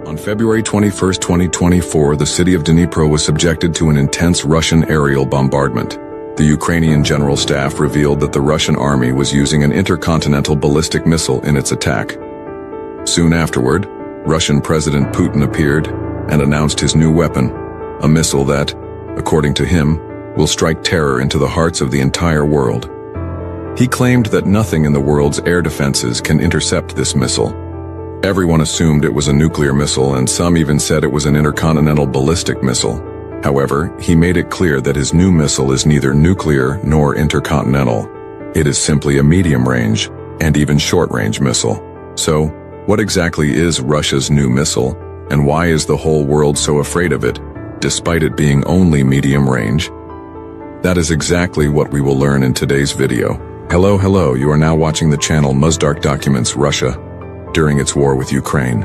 On February 21, 2024, the city of Dnipro was subjected to an intense Russian aerial bombardment. The Ukrainian General Staff revealed that the Russian army was using an intercontinental ballistic missile in its attack. Soon afterward, Russian President Putin appeared and announced his new weapon, a missile that, according to him, will strike terror into the hearts of the entire world. He claimed that nothing in the world's air defenses can intercept this missile. Everyone assumed it was a nuclear missile, and some even said it was an intercontinental ballistic missile. However, he made it clear that his new missile is neither nuclear nor intercontinental. It is simply a medium-range and even short-range missile. So, what exactly is Russia's new missile, and why is the whole world so afraid of it, despite it being only medium-range? That is exactly what we will learn in today's video. Hello, you are now watching the channel Muzdark Documents Russia during its war with Ukraine.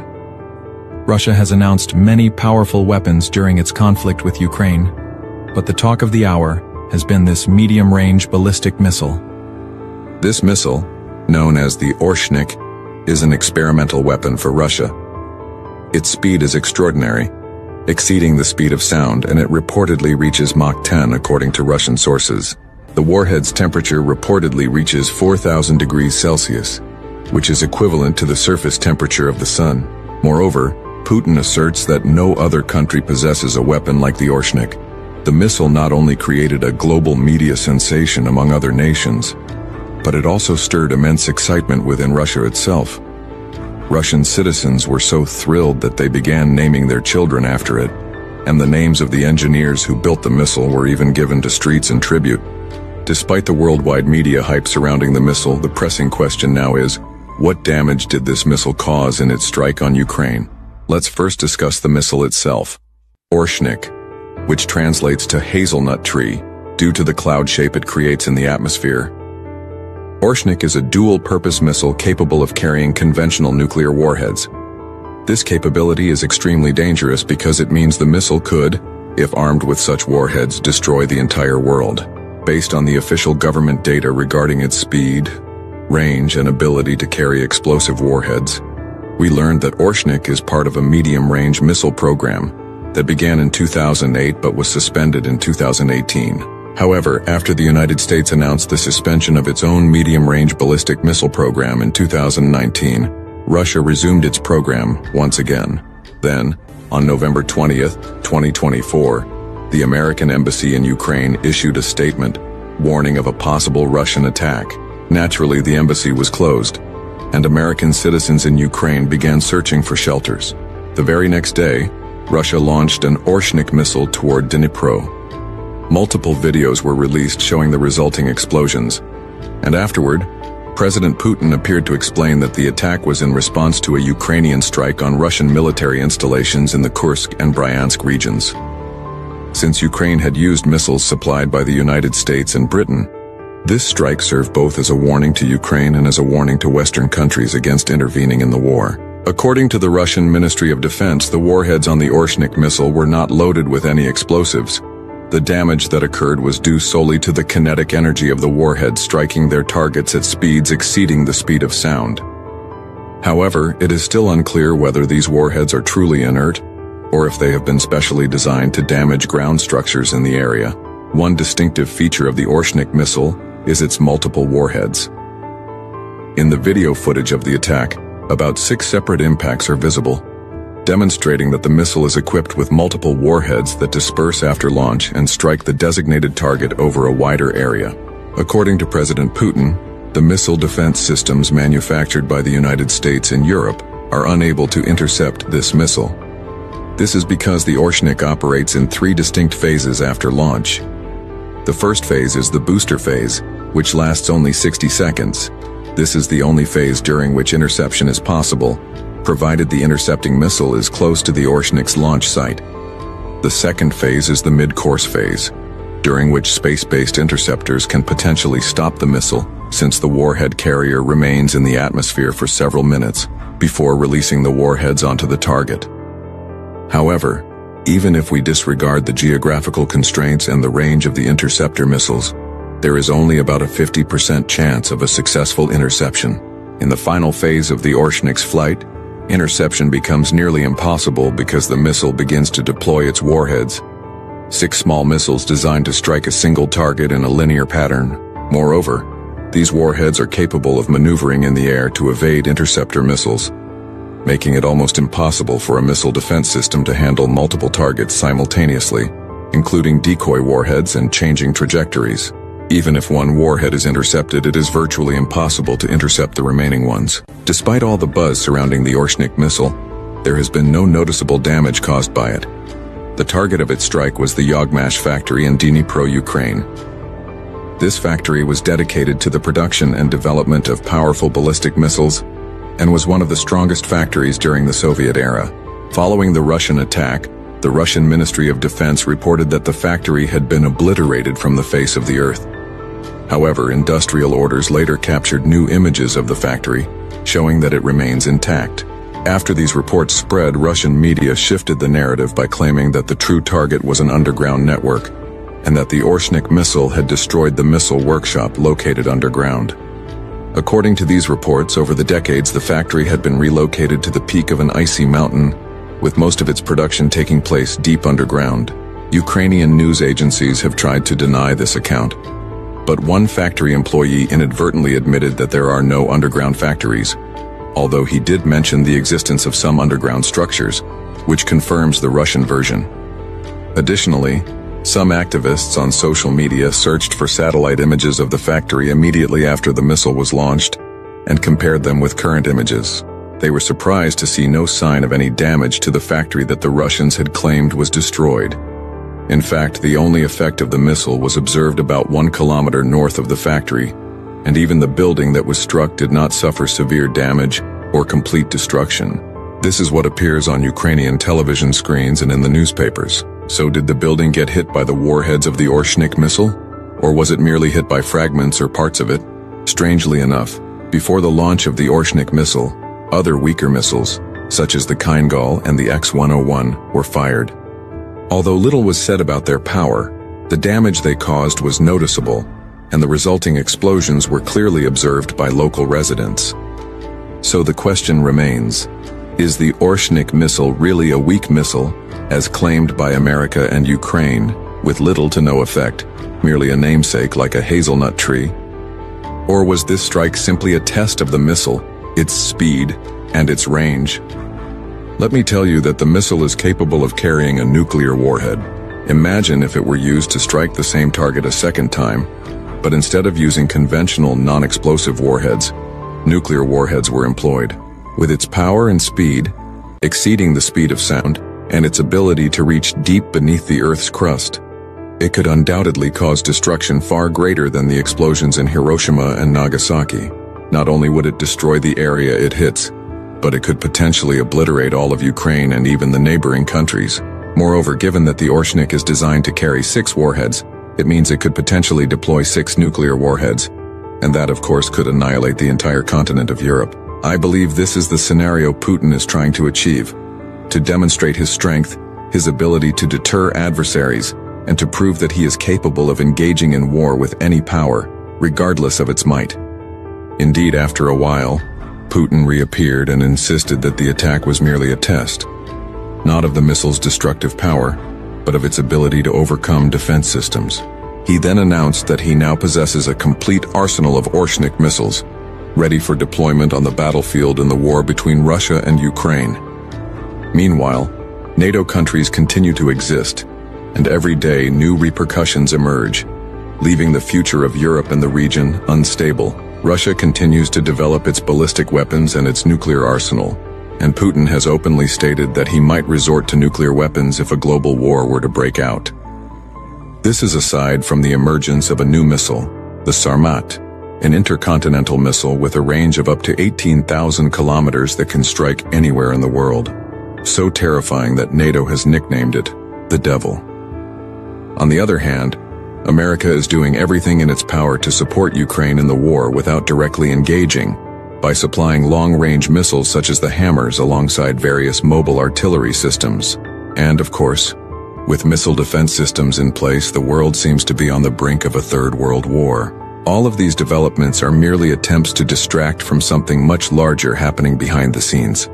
Russia has announced many powerful weapons during its conflict with Ukraine, but the talk of the hour has been this medium-range ballistic missile. This missile, known as the Oreshnik, is an experimental weapon for Russia. Its speed is extraordinary, exceeding the speed of sound, and it reportedly reaches Mach 10 according to Russian sources. The warhead's temperature reportedly reaches 4,000 degrees Celsius, which is equivalent to the surface temperature of the sun. Moreover, Putin asserts that no other country possesses a weapon like the Oreshnik. The missile not only created a global media sensation among other nations, but it also stirred immense excitement within Russia itself. Russian citizens were so thrilled that they began naming their children after it, and the names of the engineers who built the missile were even given to streets in tribute. Despite the worldwide media hype surrounding the missile, the pressing question now is, what damage did this missile cause in its strike on Ukraine? Let's first discuss the missile itself. Oreshnik, which translates to hazelnut tree, due to the cloud shape it creates in the atmosphere. Oreshnik is a dual-purpose missile capable of carrying conventional nuclear warheads. This capability is extremely dangerous because it means the missile could, if armed with such warheads, destroy the entire world. Based on the official government data regarding its speed, range, and ability to carry explosive warheads, we learned that Oreshnik is part of a medium-range missile program that began in 2008 but was suspended in 2018. However, after the United States announced the suspension of its own medium-range ballistic missile program in 2019, Russia resumed its program once again. Then, on November 20th, 2024, the American embassy in Ukraine issued a statement warning of a possible Russian attack. Naturally, the embassy was closed, and American citizens in Ukraine began searching for shelters. The very next day, Russia launched an Oreshnik missile toward Dnipro. Multiple videos were released showing the resulting explosions, and afterward, President Putin appeared to explain that the attack was in response to a Ukrainian strike on Russian military installations in the Kursk and Bryansk regions. Since Ukraine had used missiles supplied by the United States and Britain, this strike served both as a warning to Ukraine and as a warning to Western countries against intervening in the war. According to the Russian Ministry of Defense, the warheads on the Oreshnik missile were not loaded with any explosives. The damage that occurred was due solely to the kinetic energy of the warhead striking their targets at speeds exceeding the speed of sound. However, it is still unclear whether these warheads are truly inert, or if they have been specially designed to damage ground structures in the area. One distinctive feature of the Oreshnik missile is its multiple warheads. In the video footage of the attack, about 6 separate impacts are visible, demonstrating that the missile is equipped with multiple warheads that disperse after launch and strike the designated target over a wider area. According to President Putin, the missile defense systems manufactured by the United States and Europe are unable to intercept this missile. This is because the Oreshnik operates in 3 distinct phases after launch. The first phase is the booster phase, which lasts only 60 seconds. This is the only phase during which interception is possible, provided the intercepting missile is close to the Oreshnik's launch site. The second phase is the mid-course phase, during which space-based interceptors can potentially stop the missile, since the warhead carrier remains in the atmosphere for several minutes before releasing the warheads onto the target. However, even if we disregard the geographical constraints and the range of the interceptor missiles, there is only about a 50% chance of a successful interception. In the final phase of the Oreshnik's flight, Interception becomes nearly impossible because the missile begins to deploy its warheads. 6 small missiles designed to strike a single target in a linear pattern. Moreover, these warheads are capable of maneuvering in the air to evade interceptor missiles, making it almost impossible for a missile defense system to handle multiple targets simultaneously, including decoy warheads and changing trajectories. Even if one warhead is intercepted, it is virtually impossible to intercept the remaining ones. Despite all the buzz surrounding the Oreshnik missile, there has been no noticeable damage caused by it. The target of its strike was the Yagmash factory in Denpro, Ukraine. This factory was dedicated to the production and development of powerful ballistic missiles and was one of the strongest factories during the Soviet era. Following the Russian attack, the Russian Ministry of Defense reported that the factory had been obliterated from the face of the earth. However, industrial orders later captured new images of the factory, showing that it remains intact. After these reports spread, Russian media shifted the narrative by claiming that the true target was an underground network, and that the Oreshnik missile had destroyed the missile workshop located underground. According to these reports, over the decades the factory had been relocated to the peak of an icy mountain, with most of its production taking place deep underground. Ukrainian news agencies have tried to deny this account, but one factory employee inadvertently admitted that there are no underground factories, although he did mention the existence of some underground structures, which confirms the Russian version. Additionally, some activists on social media searched for satellite images of the factory immediately after the missile was launched and compared them with current images. They were surprised to see no sign of any damage to the factory that the Russians had claimed was destroyed. In fact, the only effect of the missile was observed about 1 kilometer north of the factory, and even the building that was struck did not suffer severe damage or complete destruction. This is what appears on Ukrainian television screens and in the newspapers. So did the building get hit by the warheads of the Oreshnik missile? Or was it merely hit by fragments or parts of it? Strangely enough, before the launch of the Oreshnik missile, other weaker missiles, such as the Kingal and the X-101, were fired. Although little was said about their power, the damage they caused was noticeable, and the resulting explosions were clearly observed by local residents. So the question remains, is the Oreshnik missile really a weak missile, as claimed by America and Ukraine, with little to no effect, merely a namesake like a hazelnut tree? Or was this strike simply a test of the missile, its speed, and its range? Let me tell you that the missile is capable of carrying a nuclear warhead. Imagine if it were used to strike the same target a second time, but instead of using conventional non-explosive warheads, nuclear warheads were employed. With its power and speed, exceeding the speed of sound, and its ability to reach deep beneath the Earth's crust, it could undoubtedly cause destruction far greater than the explosions in Hiroshima and Nagasaki. Not only would it destroy the area it hits, but it could potentially obliterate all of Ukraine and even the neighboring countries. Moreover, given that the Oreshnik is designed to carry 6 warheads, it means it could potentially deploy 6 nuclear warheads, and that of course could annihilate the entire continent of Europe. I believe this is the scenario Putin is trying to achieve, to demonstrate his strength, his ability to deter adversaries, and to prove that he is capable of engaging in war with any power, regardless of its might. Indeed, after a while, Putin reappeared and insisted that the attack was merely a test, not of the missile's destructive power, but of its ability to overcome defense systems. He then announced that he now possesses a complete arsenal of Oreshnik missiles, ready for deployment on the battlefield in the war between Russia and Ukraine. Meanwhile, NATO countries continue to exist, and every day new repercussions emerge, leaving the future of Europe and the region unstable. Russia continues to develop its ballistic weapons and its nuclear arsenal, and Putin has openly stated that he might resort to nuclear weapons if a global war were to break out. This is aside from the emergence of a new missile, the Sarmat, an intercontinental missile with a range of up to 18,000 kilometers that can strike anywhere in the world. So terrifying that NATO has nicknamed it the Devil. On the other hand, America is doing everything in its power to support Ukraine in the war without directly engaging, by supplying long-range missiles such as the Hammers alongside various mobile artillery systems. And of course, with missile defense systems in place, the world seems to be on the brink of a third world war. All of these developments are merely attempts to distract from something much larger happening behind the scenes.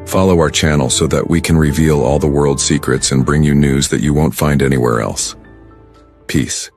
Follow our channel so that we can reveal all the world's secrets and bring you news that you won't find anywhere else. Peace.